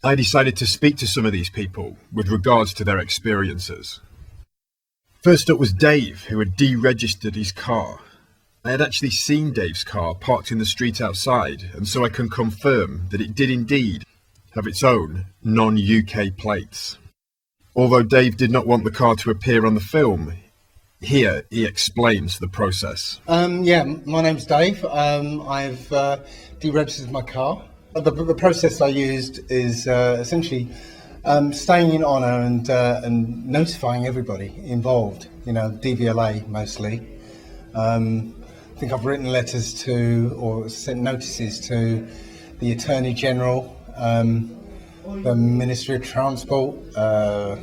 I decided to speak to some of these people with regards to their experiences. First up was Dave, who had deregistered his car. I had actually seen Dave's car parked in the street outside, and so I can confirm that it did indeed have its own non-UK plates. Although Dave did not want the car to appear on the film, here he explains the process. Yeah, my name's Dave. I've deregistered my car. The process I used is essentially staying in honour and notifying everybody involved, DVLA mostly. I think I've written letters to, or sent notices to, the Attorney General, the Ministry of Transport, all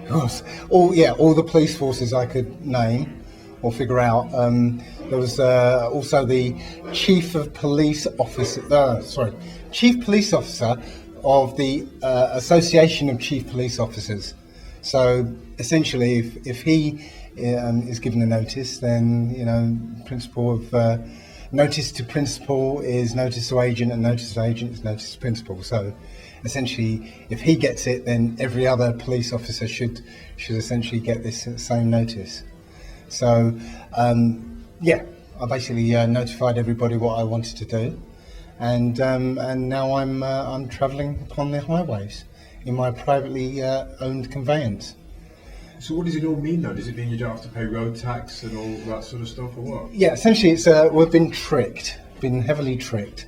the police forces I could name or figure out. There was also the Chief Police Officer of the Association of Chief Police Officers. So essentially, if he is given a notice, then principle of notice to principal is notice to agent, and notice to agent is notice to principal. So essentially, if he gets it, then every other police officer should essentially get this same notice. So I basically notified everybody what I wanted to do, and now I'm travelling upon the highways in my privately owned conveyance. So what does it all mean though? Does it mean you don't have to pay road tax and all that sort of stuff, or what? Yeah, essentially it's we've been tricked, been heavily tricked.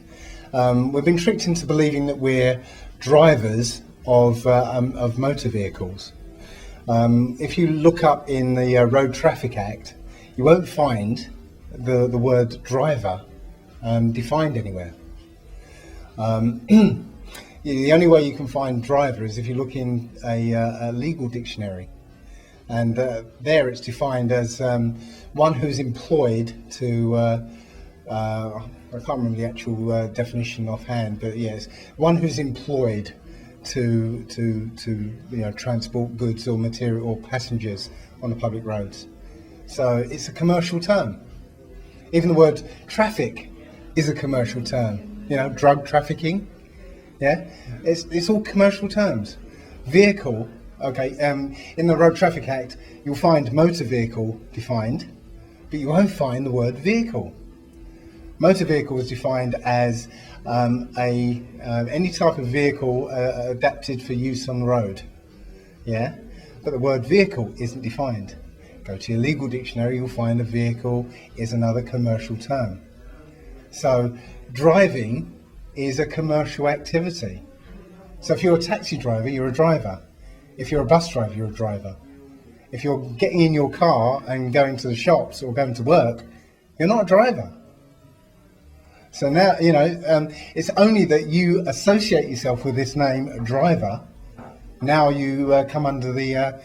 We've been tricked into believing that we're drivers of motor vehicles. If you look up in the Road Traffic Act, you won't find the word driver defined anywhere. The only way you can find driver is if you look in a legal dictionary, and there it's defined as one who's employed to I can't remember the actual definition offhand, but yes, one who's employed to transport goods or material or passengers on the public roads. So it's a commercial term. Even the word traffic is a commercial term. Drug trafficking. Yeah, it's all commercial terms. Vehicle. Okay. In the Road Traffic Act, you'll find motor vehicle defined, but you won't find the word vehicle. Motor vehicle is defined as any type of vehicle adapted for use on the road. Yeah, but the word vehicle isn't defined. Go to your legal dictionary, you'll find a vehicle is another commercial term. So driving is a commercial activity. So if you're a taxi driver, you're a driver. If you're a bus driver, you're a driver. If you're getting in your car and going to the shops or going to work, you're not a driver. So now, it's only that you associate yourself with this name, driver. Now you come under the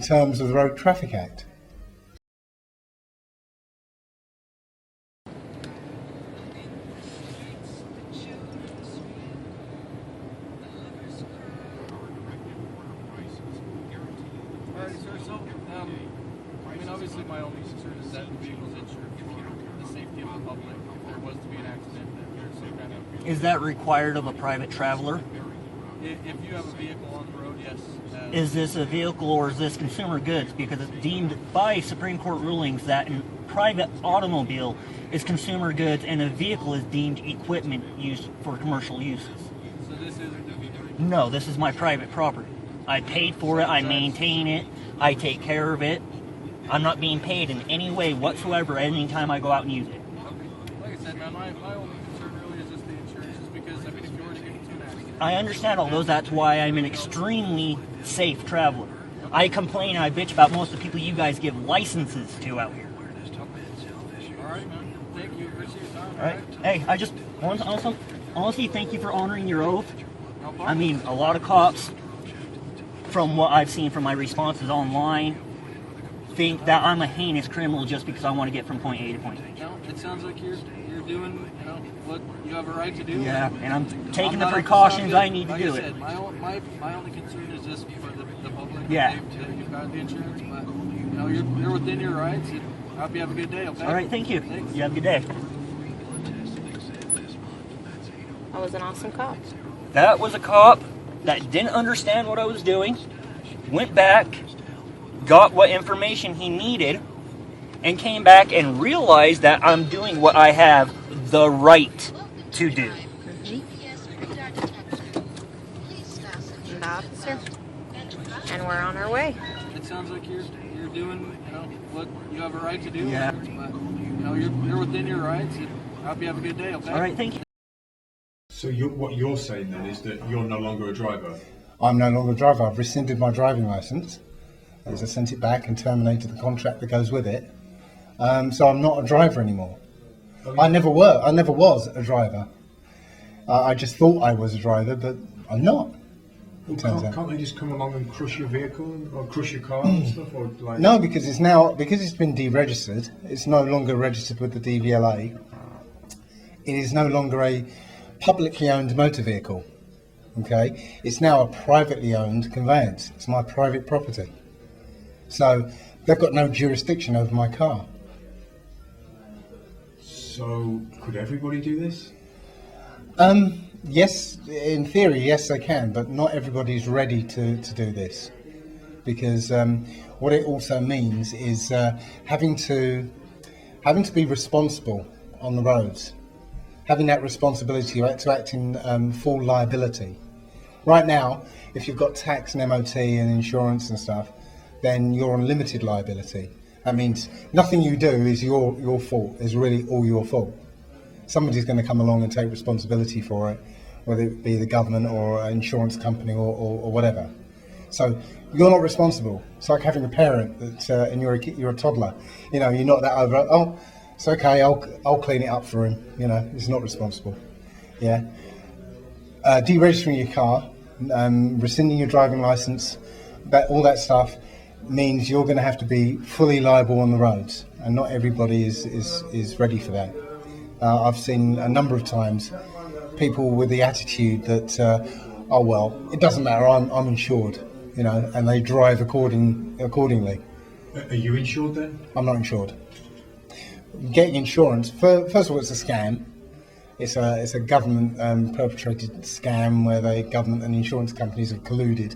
terms of the Road Traffic Act. Obviously my only concern is that the vehicle's insured for the safety of the public. If there was to be an accident, that there's some kind of... Is that required of a private traveler? If you have a vehicle on the road, yes. Is this a vehicle or is this consumer goods? Because it's deemed by Supreme Court rulings that a private automobile is consumer goods and a vehicle is deemed equipment used for commercial uses. So this isn't a vehicle? No, this is my private property. I paid for it, I maintain it, I take care of it. I'm not being paid in any way whatsoever any time I go out and use it. Okay. Like I said, man, my only concern really is just the insurances because, if you were to get into an accident... I understand all those. That's why I'm an extremely safe traveler. I complain and I bitch about most of the people you guys give licenses to out here. All right, man. Thank you. Appreciate your time. All right. Hey, I just honestly thank you for honoring your oath. No problem. I mean, a lot of cops, from what I've seen from my responses online, think that I'm a heinous criminal just because I want to get from point A to point B. No, it sounds like you're doing, what you have a right to do. Yeah, and I'm taking the precautions I need to do it. Like I said, my only concern is just for the public. Yeah. That you've got the insurance, but you're within your rights. And I hope you have a good day. Okay. All right, thank you. Thanks. You have a good day. I was an awesome cop. That was a cop that didn't understand what I was doing, went back, got what information he needed, and came back and realized that I'm doing what I have the right to do. And officer, and we're on our way. It sounds like you're doing, what you have a right to do. Yeah. But, you're within your rights. And I hope you have a good day, okay? All right, thank you. So what you're saying then is that you're no longer a driver? I'm no longer a driver. I've rescinded my driving licence as I sent it back and terminated the contract that goes with it. So I'm not a driver anymore. I never was a driver. I just thought I was a driver, but I'm not. Can't they just come along and crush your vehicle or crush your car and stuff? Or like... No, because it's been deregistered. It's no longer registered with the DVLA. It is no longer a publicly owned motor vehicle. Okay, it's now a privately owned conveyance. It's my private property. So they've got no jurisdiction over my car. So could everybody do this? Yes, in theory, yes, they can, but not everybody's ready to do this, because what it also means is having to be responsible on the roads, having that responsibility to act in full liability. Right now, if you've got tax and MOT and insurance and stuff, then you're on limited liability. That means nothing you do is your fault, is really all your fault. Somebody's going to come along and take responsibility for it, whether it be the government or an insurance company or whatever. So you're not responsible. It's like having a parent that, and you're a toddler. You knock that over. Oh, it's okay. I'll clean it up for him. He's not responsible. Yeah. Deregistering your car, rescinding your driving license, all that stuff means you're going to have to be fully liable on the roads, and not everybody is ready for that. I've seen a number of times people with the attitude that, oh well, it doesn't matter, I'm insured, and they drive accordingly. Are you insured then? I'm not insured. Getting insurance, first of all, it's a scam. It's a government perpetrated scam where the government and insurance companies have colluded.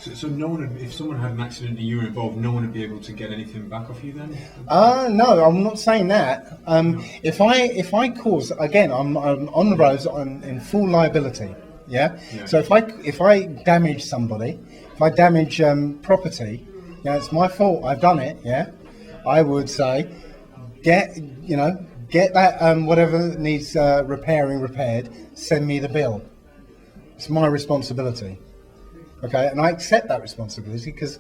So no one, if someone had an accident and you were involved, no one would be able to get anything back off you then? No, I'm not saying that. If I cause, again, I'm on the roads in full liability. Yeah. So if I damage somebody, if I damage property, it's my fault. I've done it. Yeah. I would say, get that whatever needs repairing repaired. Send me the bill. It's my responsibility. Okay, and I accept that responsibility because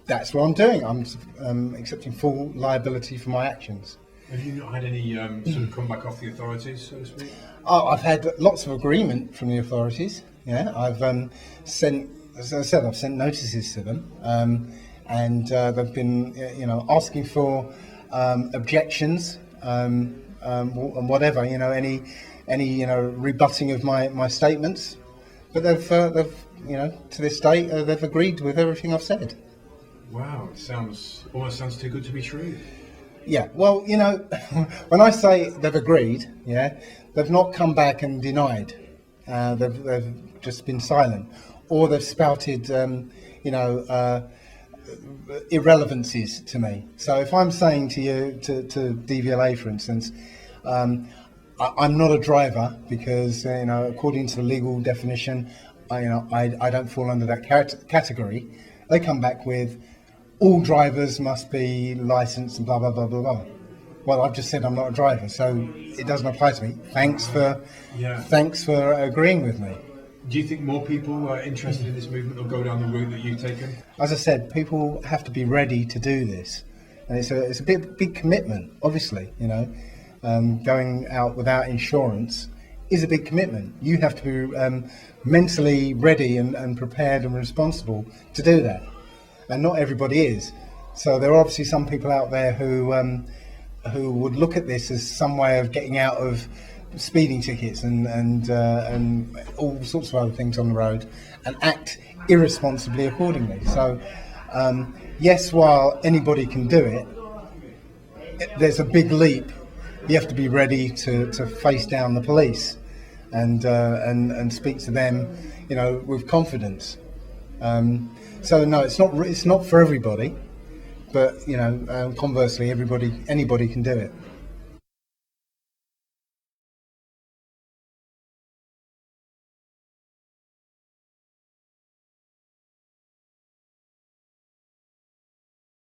that's what I'm doing. I'm accepting full liability for my actions. Have you not had any sort of comeback off the authorities, so to speak? Oh, I've had lots of agreement from the authorities. Yeah, I've sent, as I said, I've sent notices to them, and they've been, asking for objections and whatever, any rebutting of my statements. But they've to this date, they've agreed with everything I've said. Wow, it almost sounds too good to be true. Yeah, well, when I say they've agreed, they've not come back and denied. They've just been silent, or they've spouted, irrelevancies to me. So if I'm saying to you, to DVLA, for instance, I'm not a driver because, according to the legal definition, I don't fall under that category. They come back with, all drivers must be licensed and blah, blah, blah, blah, blah. Well, I've just said I'm not a driver, so it doesn't apply to me. Thanks for agreeing with me. Do you think more people are interested in this movement will go down the route that you've taken? As I said, people have to be ready to do this. And it's a big commitment, obviously, going out without insurance is a big commitment. You have to be mentally ready and prepared and responsible to do that. And not everybody is. So there are obviously some people out there who would look at this as some way of getting out of speeding tickets and all sorts of other things on the road and act irresponsibly accordingly. So yes, while anybody can do it, there's a big leap. You have to be ready to face down the police. and speak to them, you know, with confidence. So no, it's not for everybody, but you know, conversely, anybody can do it.